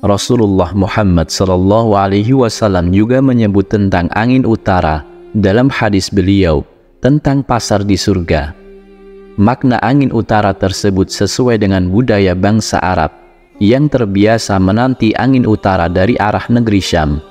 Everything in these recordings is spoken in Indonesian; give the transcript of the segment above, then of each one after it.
Rasulullah Muhammad SAW juga menyebut tentang angin utara dalam hadis beliau tentang pasar di surga. Makna angin utara tersebut sesuai dengan budaya bangsa Arab yang terbiasa menanti angin utara dari arah negeri Syam.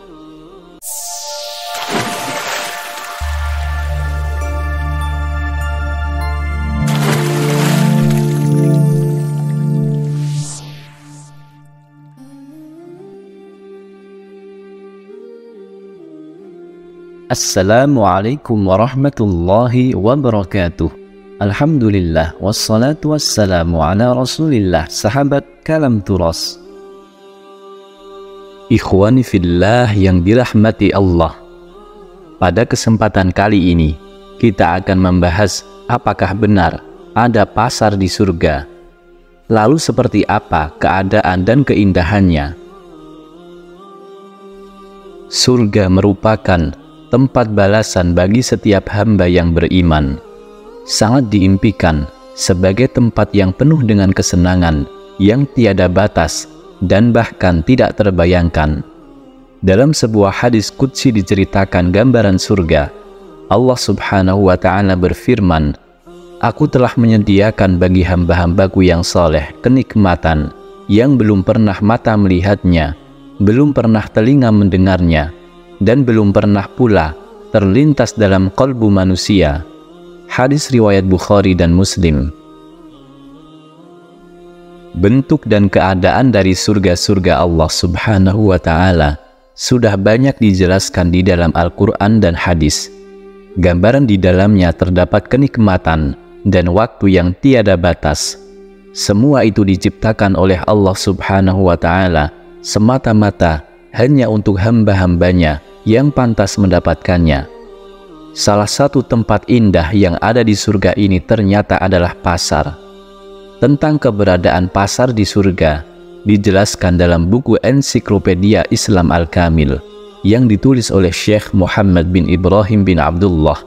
Assalamualaikum warahmatullahi wabarakatuh. Alhamdulillah wassalatu wassalamu ala rasulillah. Sahabat Kalam Turas, ikhwani fillah yang dirahmati Allah, pada kesempatan kali ini kita akan membahas apakah benar ada pasar di surga, lalu seperti apa keadaan dan keindahannya. Surga merupakan tempat balasan bagi setiap hamba yang beriman. Sangat diimpikan sebagai tempat yang penuh dengan kesenangan yang tiada batas dan bahkan tidak terbayangkan. Dalam sebuah hadis qudsi diceritakan gambaran surga. Allah Subhanahu wa ta'ala berfirman, "Aku telah menyediakan bagi hamba-hambaku yang soleh kenikmatan yang belum pernah mata melihatnya, belum pernah telinga mendengarnya, dan belum pernah pula terlintas dalam qalbu manusia." Hadis riwayat Bukhari dan Muslim. Bentuk dan keadaan dari surga-surga Allah Subhanahu wa ta'ala sudah banyak dijelaskan di dalam Al-Quran dan hadis. Gambaran di dalamnya terdapat kenikmatan dan waktu yang tiada batas. Semua itu diciptakan oleh Allah Subhanahu wa ta'ala semata-mata hanya untuk hamba-hambanya yang pantas mendapatkannya. Salah satu tempat indah yang ada di surga ini ternyata adalah pasar. Tentang keberadaan pasar di surga dijelaskan dalam buku Ensiklopedia Islam Al-Kamil yang ditulis oleh Syekh Muhammad bin Ibrahim bin Abdullah.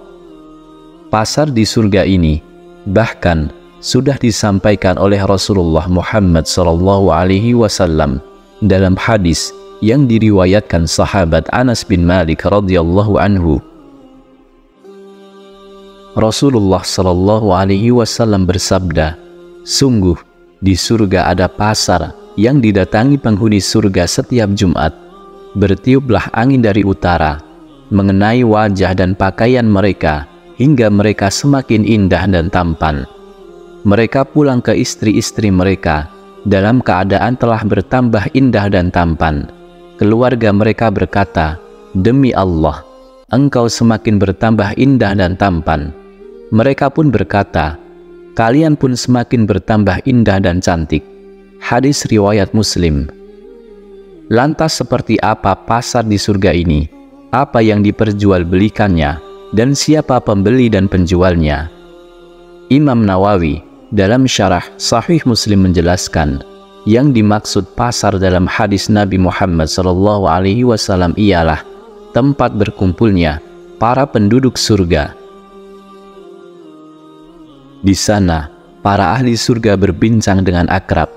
Pasar di surga ini bahkan sudah disampaikan oleh Rasulullah Muhammad SAW dalam hadis yang diriwayatkan sahabat Anas bin Malik radhiyallahu anhu. Rasulullah SAW bersabda, "Sungguh di surga ada pasar yang didatangi penghuni surga setiap Jumat. Bertiuplah angin dari utara, mengenai wajah dan pakaian mereka hingga mereka semakin indah dan tampan. Mereka pulang ke istri-istri mereka dalam keadaan telah bertambah indah dan tampan. Keluarga mereka berkata, 'Demi Allah, engkau semakin bertambah indah dan tampan.' Mereka pun berkata, 'Kalian pun semakin bertambah indah dan cantik.'" Hadis riwayat Muslim. Lantas seperti apa pasar di surga ini? Apa yang diperjualbelikannya? Dan siapa pembeli dan penjualnya? Imam Nawawi dalam syarah Sahih Muslim menjelaskan, yang dimaksud pasar dalam hadis Nabi Muhammad SAW ialah tempat berkumpulnya para penduduk surga. Di sana, para ahli surga berbincang dengan akrab.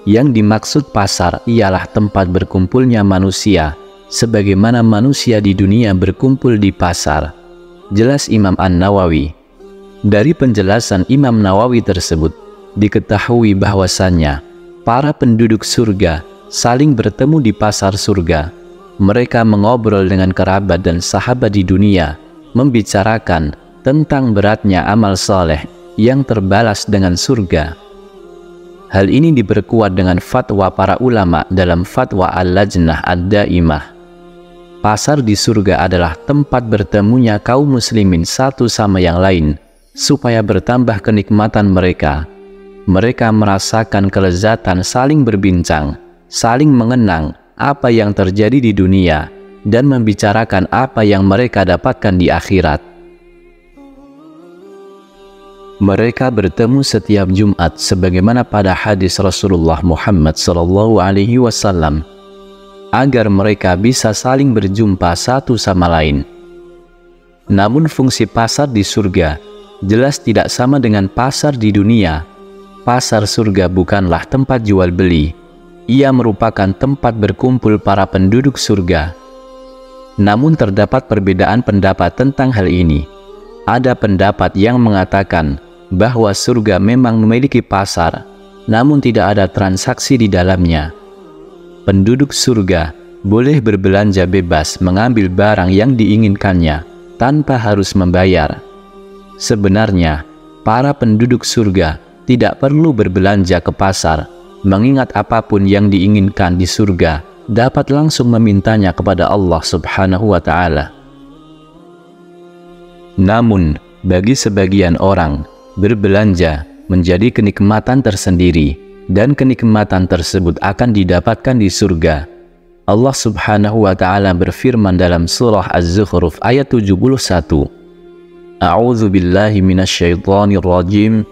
Yang dimaksud pasar ialah tempat berkumpulnya manusia, sebagaimana manusia di dunia berkumpul di pasar. Jelas Imam An-Nawawi. Dari penjelasan Imam Nawawi tersebut, diketahui bahwasannya para penduduk surga saling bertemu di pasar surga. Mereka mengobrol dengan kerabat dan sahabat di dunia, membicarakan tentang beratnya amal soleh yang terbalas dengan surga. Hal ini diperkuat dengan fatwa para ulama dalam fatwa Al-Lajnah Ad-Daimah. Pasar di surga adalah tempat bertemunya kaum muslimin satu sama yang lain, supaya bertambah kenikmatan mereka. Mereka merasakan kelezatan saling berbincang, saling mengenang apa yang terjadi di dunia, dan membicarakan apa yang mereka dapatkan di akhirat. Mereka bertemu setiap Jumat sebagaimana pada hadis Rasulullah Muhammad SAW, agar mereka bisa saling berjumpa satu sama lain. Namun fungsi pasar di surga jelas tidak sama dengan pasar di dunia. Pasar surga bukanlah tempat jual beli, ia merupakan tempat berkumpul para penduduk surga. Namun terdapat perbedaan pendapat tentang hal ini. Ada pendapat yang mengatakan bahwa surga memang memiliki pasar, namun tidak ada transaksi di dalamnya. Penduduk surga boleh berbelanja bebas mengambil barang yang diinginkannya tanpa harus membayar. Sebenarnya, para penduduk surga tidak perlu berbelanja ke pasar, mengingat apapun yang diinginkan di surga dapat langsung memintanya kepada Allah Subhanahu wa Ta'ala. Namun, bagi sebagian orang, berbelanja menjadi kenikmatan tersendiri, dan kenikmatan tersebut akan didapatkan di surga. Allah Subhanahu wa Ta'ala berfirman dalam surah Az-Zukhruf ayat 71, A'udzu billahi minasyaitonir rajim.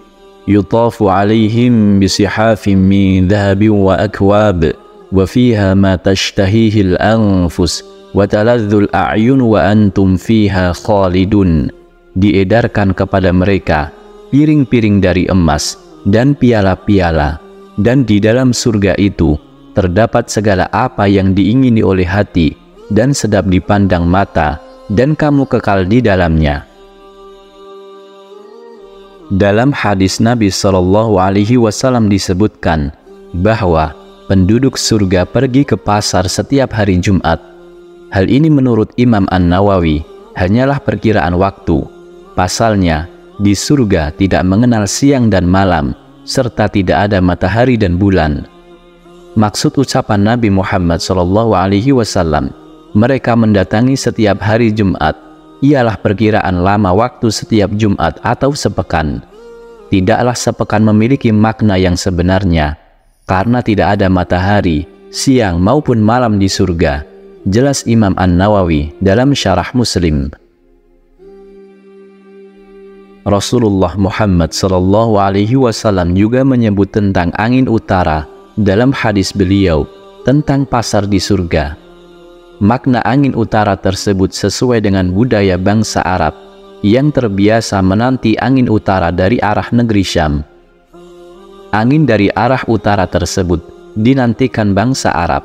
Yutafu 'alaihim bisihafin min dhahabin wa akwab wa fiha ma tashtahihil anfus wa taladzul a'yun wa antum fiha khalidun. Diedarkan kepada mereka piring-piring dari emas dan piala-piala, dan di dalam surga itu terdapat segala apa yang diingini oleh hati dan sedap dipandang mata, dan kamu kekal di dalamnya. Dalam hadis Nabi Shallallahu Alaihi Wasallam disebutkan bahwa penduduk surga pergi ke pasar setiap hari Jumat. Hal ini menurut Imam An-Nawawi hanyalah perkiraan waktu. Pasalnya, di surga tidak mengenal siang dan malam, serta tidak ada matahari dan bulan. Maksud ucapan Nabi Muhammad Shallallahu Alaihi Wasallam, mereka mendatangi setiap hari Jumat, ialah perkiraan lama waktu setiap Jumat atau sepekan. Tidaklah sepekan memiliki makna yang sebenarnya, karena tidak ada matahari, siang maupun malam di surga. Jelas Imam An-Nawawi dalam Syarah Muslim. Rasulullah Muhammad Sallallahu Alaihi Wasallam juga menyebut tentang angin utara dalam hadis beliau tentang pasar di surga. Makna angin utara tersebut sesuai dengan budaya bangsa Arab yang terbiasa menanti angin utara dari arah negeri Syam. Angin dari arah utara tersebut dinantikan bangsa Arab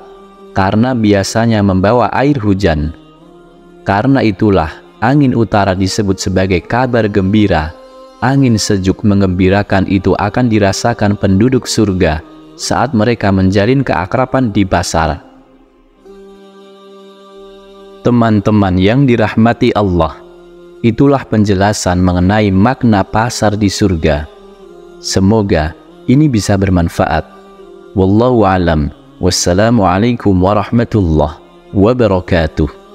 karena biasanya membawa air hujan. Karena itulah angin utara disebut sebagai kabar gembira. Angin sejuk menggembirakan itu akan dirasakan penduduk surga saat mereka menjalin keakraban di pasar. Teman-teman yang dirahmati Allah, itulah penjelasan mengenai makna pasar di surga. Semoga ini bisa bermanfaat. Wallahu a'lam. Wassalamualaikum warahmatullahi wabarakatuh.